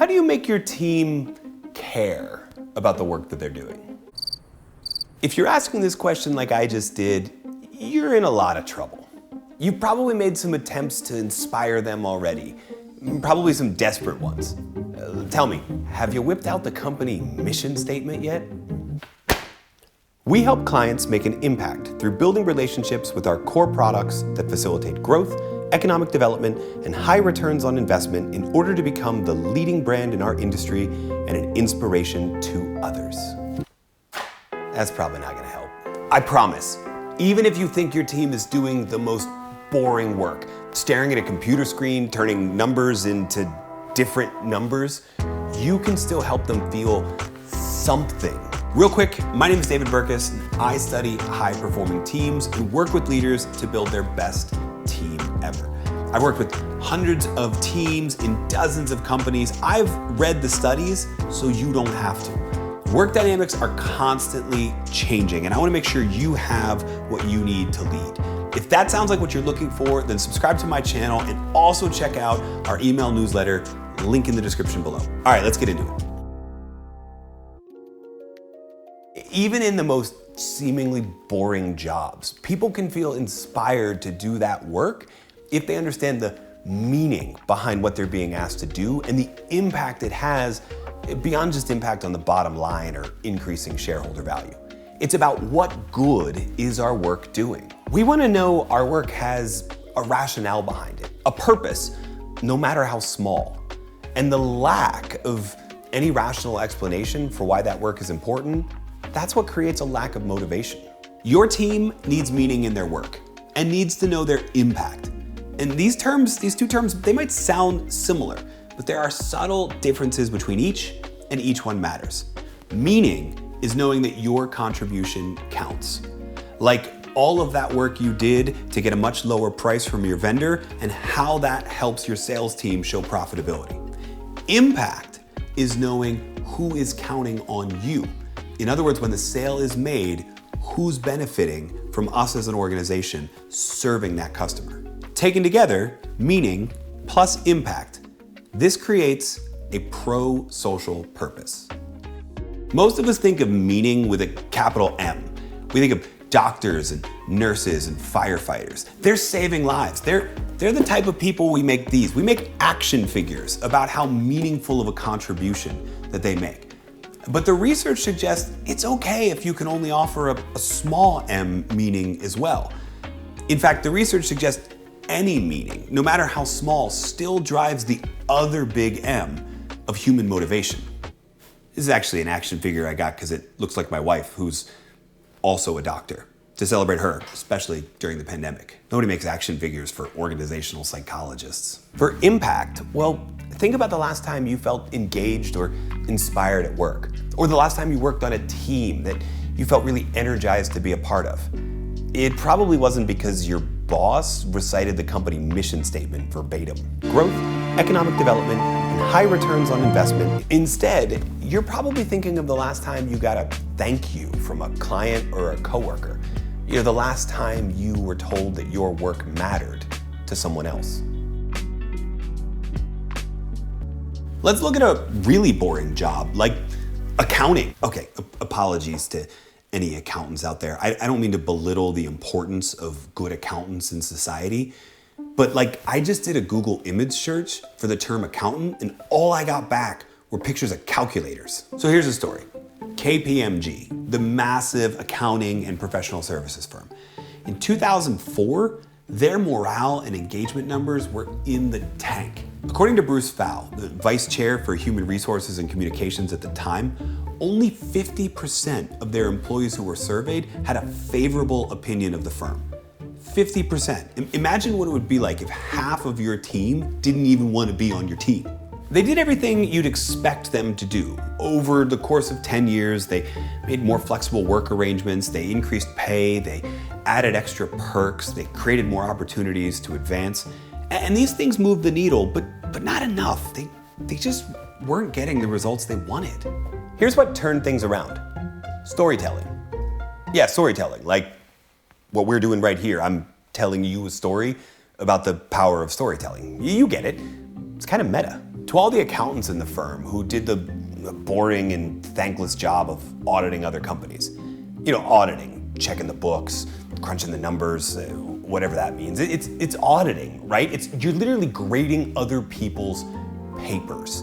How do you make your team care about the work that they're doing? If you're asking this question like I just did, you're in a lot of trouble. You've probably made some attempts to inspire them already, probably some desperate ones. Tell me, have you whipped out the company mission statement yet? We help clients make an impact through building relationships with our core products that facilitate growth, economic development, and high returns on investment in order to become the leading brand in our industry and an inspiration to others. That's probably not gonna help. I promise, even if you think your team is doing the most boring work, staring at a computer screen, turning numbers into different numbers, you can still help them feel something. Real quick, my name is David Burkus, and I study high-performing teams and work with leaders to build their best team ever. I've worked with hundreds of teams in dozens of companies. I've read the studies, so you don't have to. Work dynamics are constantly changing, and I want to make sure you have what you need to lead. If that sounds like what you're looking for, then subscribe to my channel and also check out our email newsletter, link in the description below. All right, let's get into it. Even in the most seemingly boring jobs, people can feel inspired to do that work if they understand the meaning behind what they're being asked to do and the impact it has beyond just impact on the bottom line or increasing shareholder value. It's about what good is our work doing. We want to know our work has a rationale behind it, a purpose, no matter how small. And the lack of any rational explanation for why that work is important, that's what creates a lack of motivation. Your team needs meaning in their work and needs to know their impact. And these two terms, they might sound similar, but there are subtle differences between each, and each one matters. Meaning is knowing that your contribution counts. Like all of that work you did to get a much lower price from your vendor and how that helps your sales team show profitability. Impact is knowing who is counting on you. In other words, when the sale is made, who's benefiting from us as an organization serving that customer? Taken together, meaning plus impact, this creates a pro-social purpose. Most of us think of meaning with a capital M. We think of doctors and nurses and firefighters. They're saving lives. They're the type of people we make these. We make action figures about how meaningful of a contribution that they make. But the research suggests it's okay if you can only offer a small M meaning as well. In fact, the research suggests any meaning, no matter how small, still drives the other big M of human motivation. This is actually an action figure I got because it looks like my wife, who's also a doctor, to celebrate her, especially during the pandemic. Nobody makes action figures for organizational psychologists. For impact, well, think about the last time you felt engaged or inspired at work, or the last time you worked on a team that you felt really energized to be a part of. It probably wasn't because your boss recited the company mission statement verbatim. Growth, economic development, and high returns on investment. Instead, you're probably thinking of the last time you got a thank you from a client or a coworker. You know, the last time you were told that your work mattered to someone else. Let's look at a really boring job, like accounting. Okay, apologies to any accountants out there. I don't mean to belittle the importance of good accountants in society, but like I just did a Google image search for the term accountant and all I got back were pictures of calculators. So here's the story. KPMG, the massive accounting and professional services firm. In 2004, their morale and engagement numbers were in the tank. According to Bruce Fowl, the vice chair for human resources and communications at the time, only 50% of their employees who were surveyed had a favorable opinion of the firm. 50%. Imagine what it would be like if half of your team didn't even want to be on your team. They did everything you'd expect them to do. Over the course of 10 years, they made more flexible work arrangements, they increased pay, they added extra perks, they created more opportunities to advance. And these things moved the needle, but not enough. They just weren't getting the results they wanted. Here's what turned things around. Storytelling. Yeah, storytelling, like what we're doing right here. I'm telling you a story about the power of storytelling. You get it. It's kind of meta. To all the accountants in the firm who did the boring and thankless job of auditing other companies. Auditing, checking the books, crunching the numbers, whatever that means. It's auditing, right? You're literally grading other people's papers.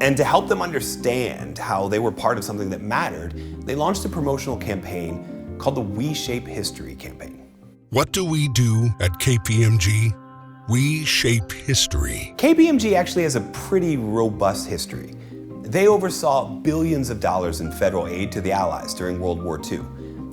And to help them understand how they were part of something that mattered, they launched a promotional campaign called the We Shape History campaign. What do we do at KPMG? We shape history. KPMG actually has a pretty robust history. They oversaw billions of dollars in federal aid to the Allies during World War II.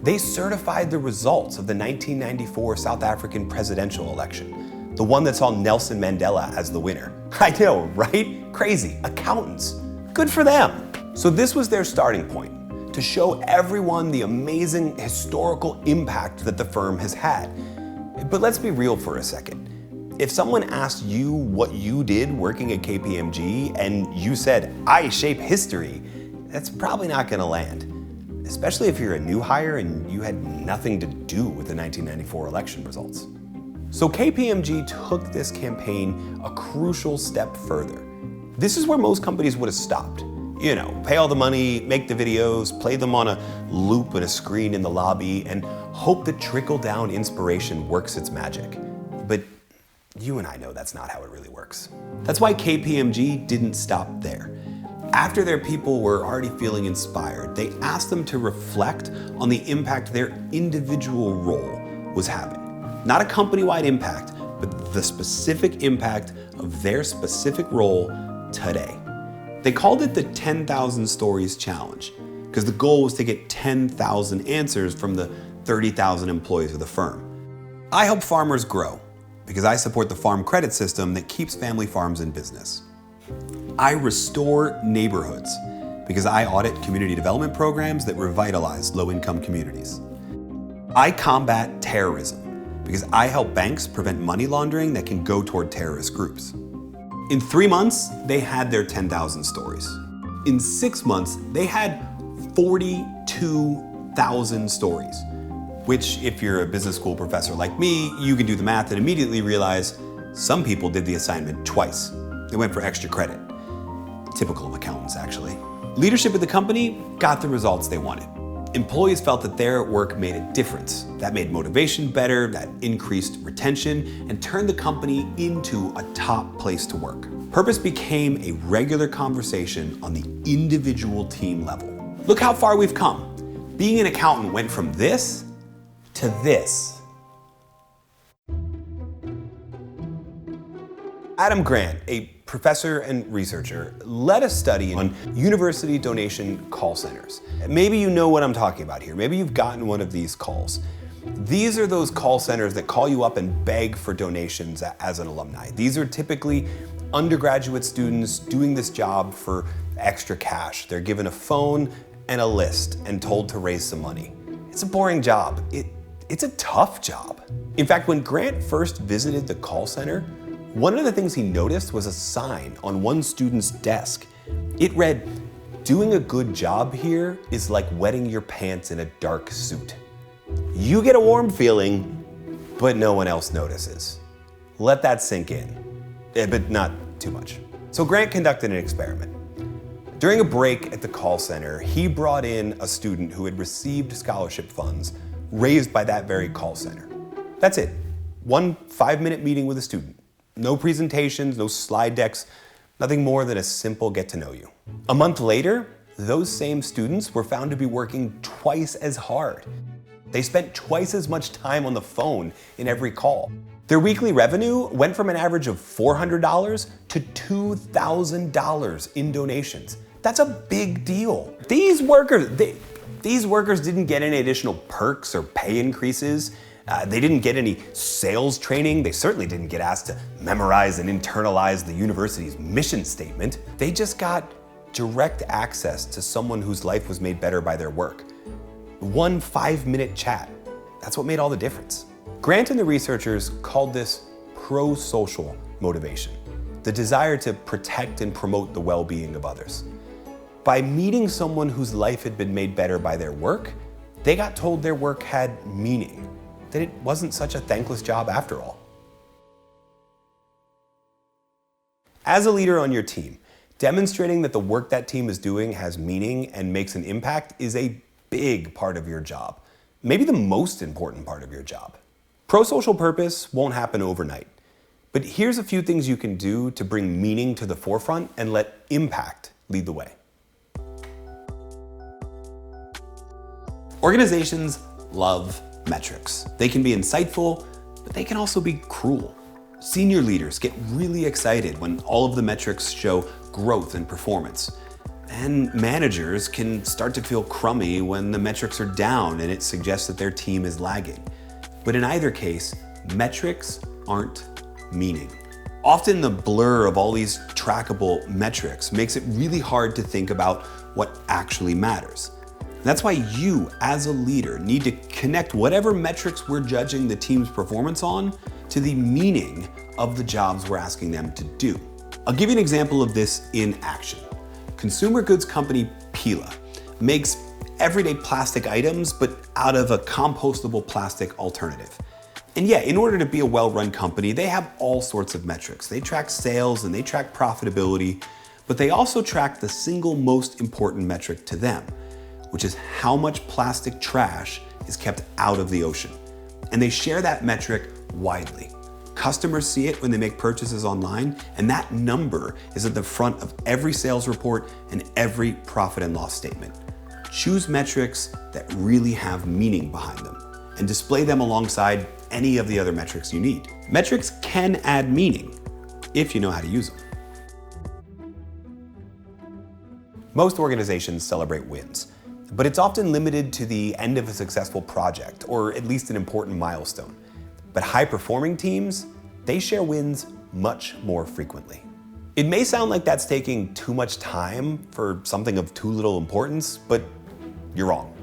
They certified the results of the 1994 South African presidential election, the one that saw Nelson Mandela as the winner. I know, right? Crazy. Accountants. Good for them. So this was their starting point, to show everyone the amazing historical impact that the firm has had. But let's be real for a second. If someone asked you what you did working at KPMG and you said, "I shape history," that's probably not going to land. Especially if you're a new hire and you had nothing to do with the 1994 election results. So KPMG took this campaign a crucial step further. This is where most companies would have stopped. Pay all the money, make the videos, play them on a loop and a screen in the lobby, and hope that trickle-down inspiration works its magic. But you and I know that's not how it really works. That's why KPMG didn't stop there. After their people were already feeling inspired, they asked them to reflect on the impact their individual role was having. Not a company-wide impact, but the specific impact of their specific role today. They called it the 10,000 Stories Challenge, because the goal was to get 10,000 answers from the 30,000 employees of the firm. I help farmers grow, because I support the farm credit system that keeps family farms in business. I restore neighborhoods because I audit community development programs that revitalize low-income communities. I combat terrorism because I help banks prevent money laundering that can go toward terrorist groups. In 3 months, they had their 10,000 stories. In 6 months, they had 42,000 stories, which if you're a business school professor like me, you can do the math and immediately realize some people did the assignment twice. They went for extra credit. Typical of accountants, actually. Leadership at the company got the results they wanted. Employees felt that their work made a difference. That made motivation better, that increased retention, and turned the company into a top place to work. Purpose became a regular conversation on the individual team level. Look how far we've come. Being an accountant went from this to this. Adam Grant, a professor and researcher, led a study on university donation call centers. Maybe you know what I'm talking about here. Maybe you've gotten one of these calls. These are those call centers that call you up and beg for donations as an alumni. These are typically undergraduate students doing this job for extra cash. They're given a phone and a list and told to raise some money. It's a boring job. It's a tough job. In fact, when Grant first visited the call center, one of the things he noticed was a sign on one student's desk. It read, "Doing a good job here is like wetting your pants in a dark suit." You get a warm feeling, but no one else notices. Let that sink in, but not too much. So Grant conducted an experiment. During a break at the call center, he brought in a student who had received scholarship funds raised by that very call center. That's it. One 5-minute meeting with a student. No presentations, no slide decks, nothing more than a simple get to know you. A month later, those same students were found to be working twice as hard. They spent twice as much time on the phone in every call. Their weekly revenue went from an average of $400 to $2,000 in donations. That's a big deal. These workers didn't get any additional perks or pay increases. They didn't get any sales training. They certainly didn't get asked to memorize and internalize the university's mission statement. They just got direct access to someone whose life was made better by their work. One 5-minute chat. That's what made all the difference. Grant and the researchers called this prosocial motivation, the desire to protect and promote the well-being of others. By meeting someone whose life had been made better by their work, they got told their work had meaning, that it wasn't such a thankless job after all. As a leader on your team, Demonstrating that the work that team is doing has meaning and makes an impact is a big part of your job. Maybe the most important part of your job. Prosocial purpose won't happen overnight. But here's a few things you can do to bring meaning to the forefront and let impact lead the way. Organizations love metrics. They can be insightful, but they can also be cruel. Senior leaders get really excited when all of the metrics show growth and performance. And managers can start to feel crummy when the metrics are down and it suggests that their team is lagging. But in either case, metrics aren't meaning. Often the blur of all these trackable metrics makes it really hard to think about what actually matters. That's why you, as a leader, need to connect whatever metrics we're judging the team's performance on to the meaning of the jobs we're asking them to do. I'll give you an example of this in action. Consumer goods company Pela makes everyday plastic items, but out of a compostable plastic alternative. And yeah, in order to be a well-run company, they have all sorts of metrics. They track sales and they track profitability, but they also track the single most important metric to them, which is how much plastic trash is kept out of the ocean. And they share that metric widely. Customers see it when they make purchases online, and that number is at the front of every sales report and every profit and loss statement. Choose metrics that really have meaning behind them and display them alongside any of the other metrics you need. Metrics can add meaning if you know how to use them. Most organizations celebrate wins, but it's often limited to the end of a successful project or at least an important milestone. But high-performing teams, they share wins much more frequently. It may sound like that's taking too much time for something of too little importance, but you're wrong.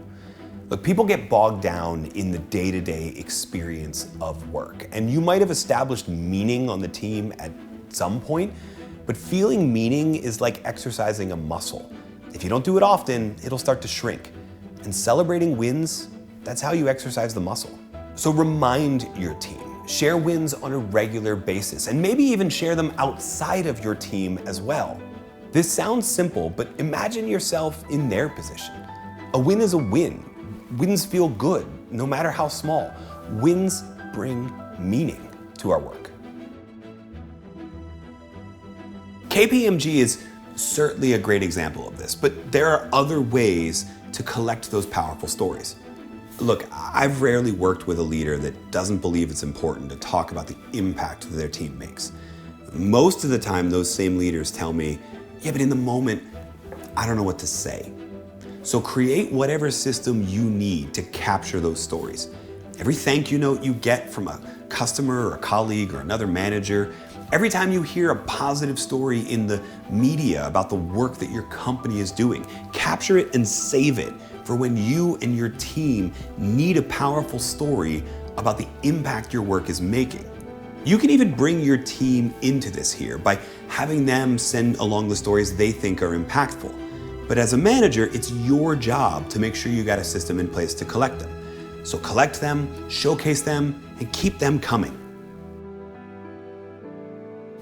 Look, people get bogged down in the day-to-day experience of work, and you might have established meaning on the team at some point, but feeling meaning is like exercising a muscle. If you don't do it often, it'll start to shrink. And celebrating wins, that's how you exercise the muscle. So remind your team, share wins on a regular basis, and maybe even share them outside of your team as well. This sounds simple, but imagine yourself in their position. A win is a win. Wins feel good, no matter how small. Wins bring meaning to our work. KPMG is certainly a great example of this, but there are other ways to collect those powerful stories. Look, I've rarely worked with a leader that doesn't believe it's important to talk about the impact that their team makes. Most of the time, those same leaders tell me, yeah, but in the moment, I don't know what to say. So create whatever system you need to capture those stories. Every thank you note you get from a customer or a colleague or another manager, every time you hear a positive story in the media about the work that your company is doing, capture it and save it for when you and your team need a powerful story about the impact your work is making. You can even bring your team into this here by having them send along the stories they think are impactful. But as a manager, it's your job to make sure you got a system in place to collect them. So collect them, showcase them, and keep them coming.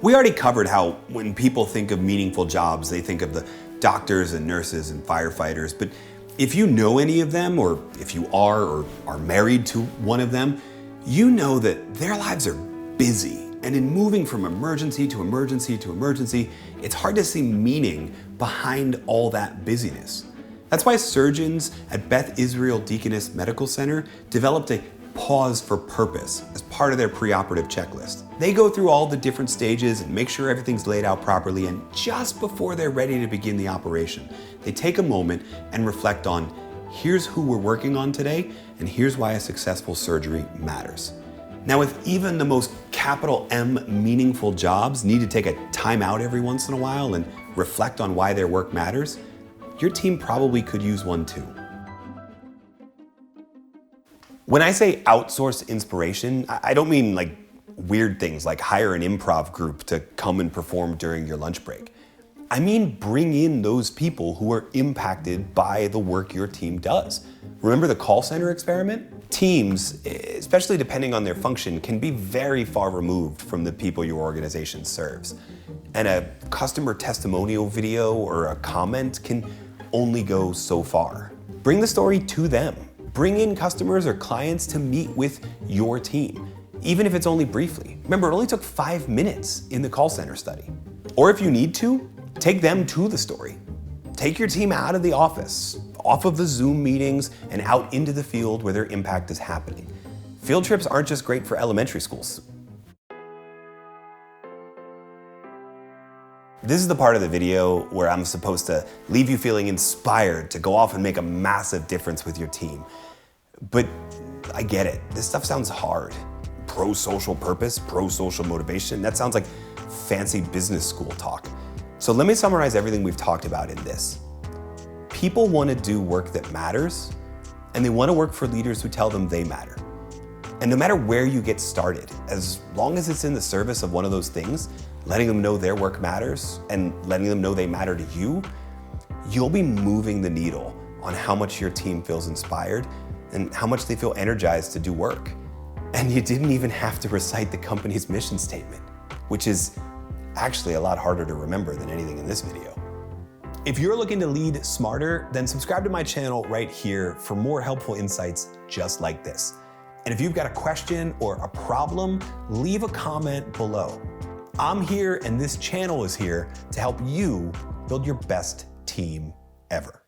We already covered how when people think of meaningful jobs, they think of the doctors and nurses and firefighters, but if you know any of them, or if you are or are married to one of them, you know that their lives are busy. And in moving from emergency to emergency to emergency, it's hard to see meaning behind all that busyness. That's why surgeons at Beth Israel Deaconess Medical Center developed a pause for purpose as part of their preoperative checklist. They go through all the different stages and make sure everything's laid out properly, and just before they're ready to begin the operation, they take a moment and reflect on, here's who we're working on today, and here's why a successful surgery matters. Now, if even the most capital M meaningful jobs need to take a time out every once in a while and reflect on why their work matters, your team probably could use one too. When I say outsource inspiration, I don't mean like weird things like hire an improv group to come and perform during your lunch break. I mean bring in those people who are impacted by the work your team does. Remember the call center experiment? Teams, especially depending on their function, can be very far removed from the people your organization serves. And a customer testimonial video or a comment can only go so far. Bring the story to them. Bring in customers or clients to meet with your team, even if it's only briefly. Remember, it only took 5 minutes in the call center study. Or if you need to, take them to the story. Take your team out of the office, off of the Zoom meetings, and out into the field where their impact is happening. Field trips aren't just great for elementary schools. This is the part of the video where I'm supposed to leave you feeling inspired to go off and make a massive difference with your team. But I get it, this stuff sounds hard. Prosocial purpose, prosocial motivation, that sounds like fancy business school talk. So let me summarize everything we've talked about in this. People want to do work that matters, and they want to work for leaders who tell them they matter. And no matter where you get started, as long as it's in the service of one of those things, letting them know their work matters and letting them know they matter to you, you'll be moving the needle on how much your team feels inspired and how much they feel energized to do work. And you didn't even have to recite the company's mission statement, which is actually a lot harder to remember than anything in this video. If you're looking to lead smarter, then subscribe to my channel right here for more helpful insights just like this. And if you've got a question or a problem, leave a comment below. I'm here and this channel is here to help you build your best team ever.